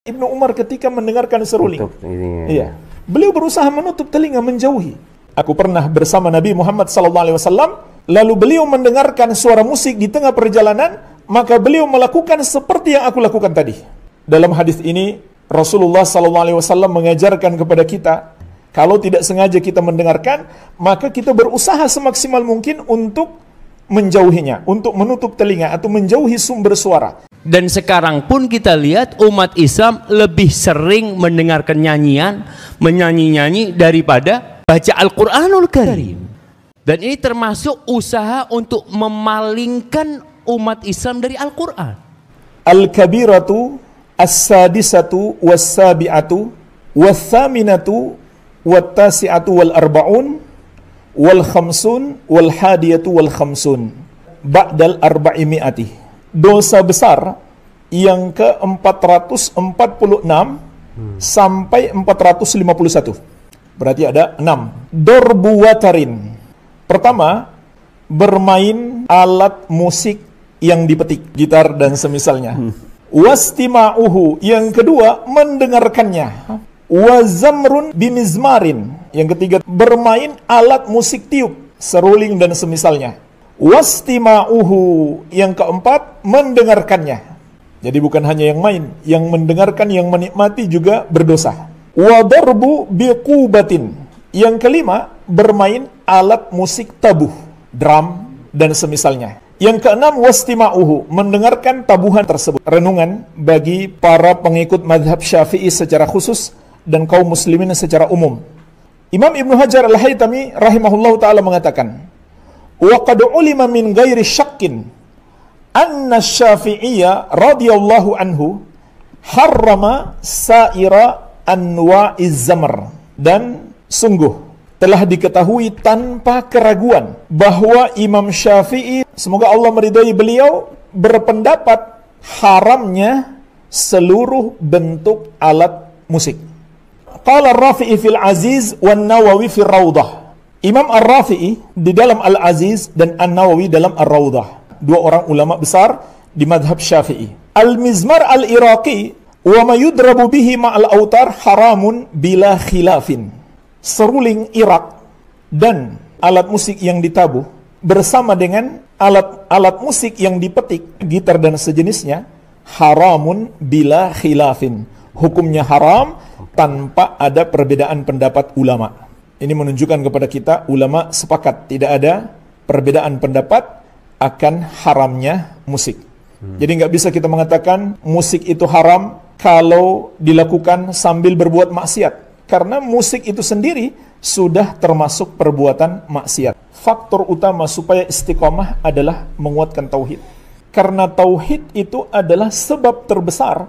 Ibnu Umar ketika mendengarkan seruling, beliau berusaha menutup telinga, menjauhi. Aku pernah bersama Nabi Muhammad SAW, lalu beliau mendengarkan suara musik di tengah perjalanan, maka beliau melakukan seperti yang aku lakukan tadi. Dalam hadis ini, Rasulullah SAW mengajarkan kepada kita, kalau tidak sengaja kita mendengarkan, maka kita berusaha semaksimal mungkin untuk menjauhinya, untuk menutup telinga atau menjauhi sumber suara. Dan sekarang pun kita lihat umat Islam lebih sering mendengarkan nyanyian, menyanyi-nyanyi daripada baca Al-Quranul Karim. Dan ini termasuk usaha untuk memalingkan umat Islam dari Al-Quran. Al-kabiratu as-sadisatu was-sabi'atu was-thaminatu wat-tasi'atu wal-arba'un wal-khamsun wal-hadiyatu wal-khamsun ba'dal arba'imi'ati. Dosa besar yang ke-446 sampai 451. Berarti ada 6. Dorbu watarin. Pertama, bermain alat musik yang dipetik, gitar dan semisalnya. Wastima'uhu. Yang kedua, mendengarkannya. Wazamrun bimizmarin. Yang ketiga, bermain alat musik tiup, seruling dan semisalnya. Wastima'uhu. Yang keempat, mendengarkannya. Jadi bukan hanya yang main, yang mendengarkan, yang menikmati juga berdosa. Wadarbu biqubatin. Yang kelima, bermain alat musik tabuh, drum dan semisalnya. Yang keenam, wastima'uhu, mendengarkan tabuhan tersebut. Renungan bagi para pengikut mazhab Syafi'i secara khusus dan kaum muslimin secara umum. Imam Ibnu Hajar Al-Haytami rahimahullahu ta'ala mengatakan, wa qad ulima min ghairi syakkin anna Syafi'iyya radhiyallahu anhu harrama sa'ira anwa'iz zamr. Dan sungguh telah diketahui tanpa keraguan bahwa Imam Syafi'i, semoga Allah meridhai beliau, berpendapat haramnya seluruh bentuk alat musik. Qala Ar-Rafi'i fil Aziz wan Nawawi fil Rawdah. Imam Ar-Rafi'i di dalam Al-Aziz dan An-Nawawi dalam Ar-Rawdah. Dua orang ulama besar di madhab Syafi'i. Al-Mizmar Al-Iraqi wa ma yudrabu bihi ma'al autar haramun bila khilafin. Seruling Irak dan alat musik yang ditabuh bersama dengan alat musik yang dipetik, gitar dan sejenisnya, haramun bila khilafin. Hukumnya haram tanpa ada perbedaan pendapat ulama. Ini menunjukkan kepada kita, ulama sepakat tidak ada perbedaan pendapat akan haramnya musik. Jadi nggak bisa kita mengatakan musik itu haram kalau dilakukan sambil berbuat maksiat. Karena musik itu sendiri sudah termasuk perbuatan maksiat. Faktor utama supaya istiqomah adalah menguatkan tauhid. Karena tauhid itu adalah sebab terbesar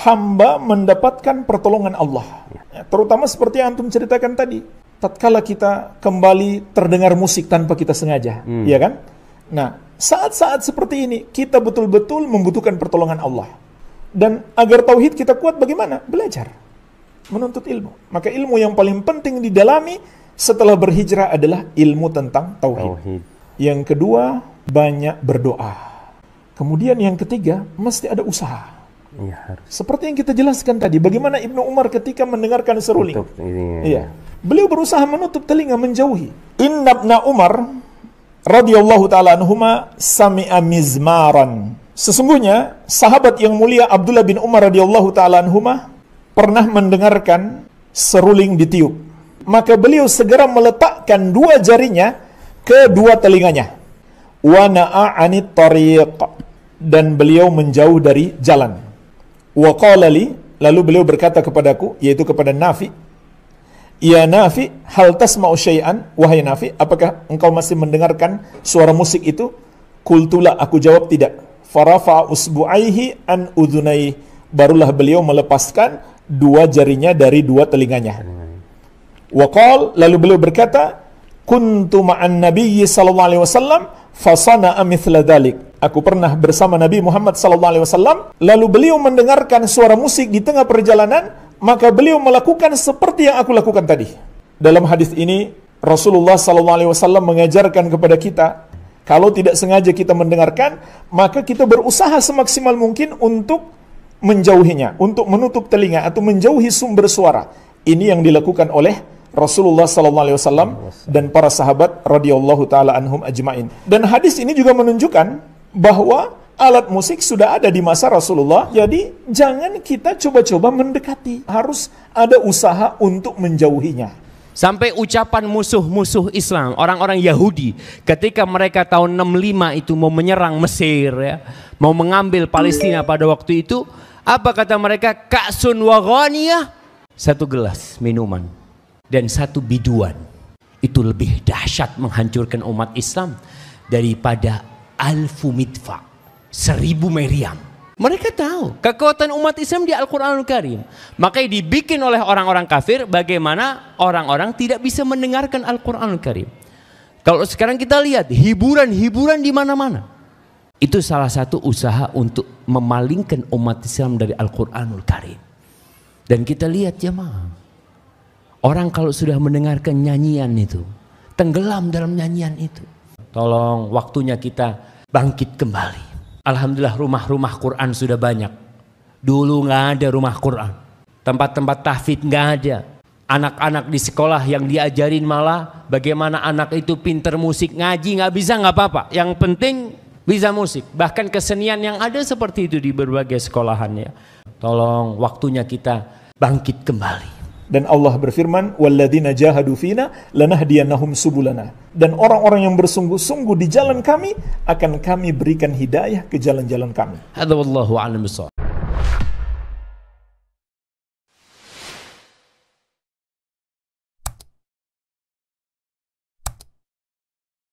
hamba mendapatkan pertolongan Allah. Ya, terutama seperti yang antum ceritakan tadi. Tatkala kita kembali terdengar musik tanpa kita sengaja, ya kan? Nah, saat-saat seperti ini kita betul-betul membutuhkan pertolongan Allah. Dan agar tauhid kita kuat bagaimana? Belajar, menuntut ilmu. Maka ilmu yang paling penting didalami setelah berhijrah adalah ilmu tentang tauhid. Yang kedua, banyak berdoa. Kemudian yang ketiga, mesti ada usaha. Ya, seperti yang kita jelaskan tadi, bagaimana Ibnu Umar ketika mendengarkan seruling. Iya. Beliau berusaha menutup telinga, menjauhi. Inna ibna Umar radhiyallahu ta'ala anhuma sami'a mizmaran. Sesungguhnya sahabat yang mulia Abdullah bin Umar radhiyallahu ta'ala anhuma pernah mendengarkan seruling ditiup. Maka beliau segera meletakkan dua jarinya ke dua telinganya. Wa na'a 'anit tariq, dan beliau menjauh dari jalan. Wa qala li, lalu beliau berkata kepadaku, yaitu kepada Nafi, ya Nafi, hal tasma'u syai'an, wahai Nafi, apakah engkau masih mendengarkan suara musik itu? Qultula, aku jawab tidak. Farafa'a usbu'aihi an udhunai, barulah beliau melepaskan dua jarinya dari dua telinganya. Wa qala, lalu beliau berkata, kuntu ma'an nabiyyi sallallahu alaihi wasallam fasana'a mithla dhalik. Aku pernah bersama Nabi Muhammad SAW, lalu beliau mendengarkan suara musik di tengah perjalanan, maka beliau melakukan seperti yang aku lakukan tadi. Dalam hadis ini, Rasulullah SAW mengajarkan kepada kita, kalau tidak sengaja kita mendengarkan, maka kita berusaha semaksimal mungkin untuk menjauhinya, untuk menutup telinga atau menjauhi sumber suara. Ini yang dilakukan oleh Rasulullah SAW dan para sahabat radhiyallahu taala anhum ajmain. Dan hadis ini juga menunjukkan bahwa alat musik sudah ada di masa Rasulullah. Jadi jangan kita coba-coba mendekati. Harus ada usaha untuk menjauhinya. Sampai ucapan musuh-musuh Islam, orang-orang Yahudi, ketika mereka tahun 65 itu mau menyerang Mesir, ya, mau mengambil Palestina pada waktu itu, apa kata mereka? Ka'sun wa ghaniyah, satu gelas minuman dan satu biduan. Itu lebih dahsyat menghancurkan umat Islam daripada alfu midfa, 1000 meriam. Mereka tahu kekuatan umat Islam di Al-Quranul Karim. Makanya dibikin oleh orang-orang kafir bagaimana orang-orang tidak bisa mendengarkan Al-Quranul Karim. Kalau sekarang kita lihat hiburan-hiburan di mana-mana. Itu salah satu usaha untuk memalingkan umat Islam dari Al-Quranul Karim. Dan kita lihat jemaah, orang kalau sudah mendengarkan nyanyian itu, tenggelam dalam nyanyian itu. Tolong waktunya kita bangkit kembali. Alhamdulillah rumah-rumah Quran sudah banyak. Dulu nggak ada rumah Quran. Tempat-tempat tahfidz nggak ada. Anak-anak di sekolah yang diajarin malah bagaimana anak itu pinter musik, ngaji nggak bisa nggak apa-apa. Yang penting bisa musik. Bahkan kesenian yang ada seperti itu di berbagai sekolahannya. Tolong waktunya kita bangkit kembali. Dan Allah berfirman, walladzina jahadu fina lanahdiyannahum subulana. Dan orang-orang yang bersungguh-sungguh di jalan kami akan kami berikan hidayah ke jalan-jalan kami. Hadza wallahu a'lam bissawab.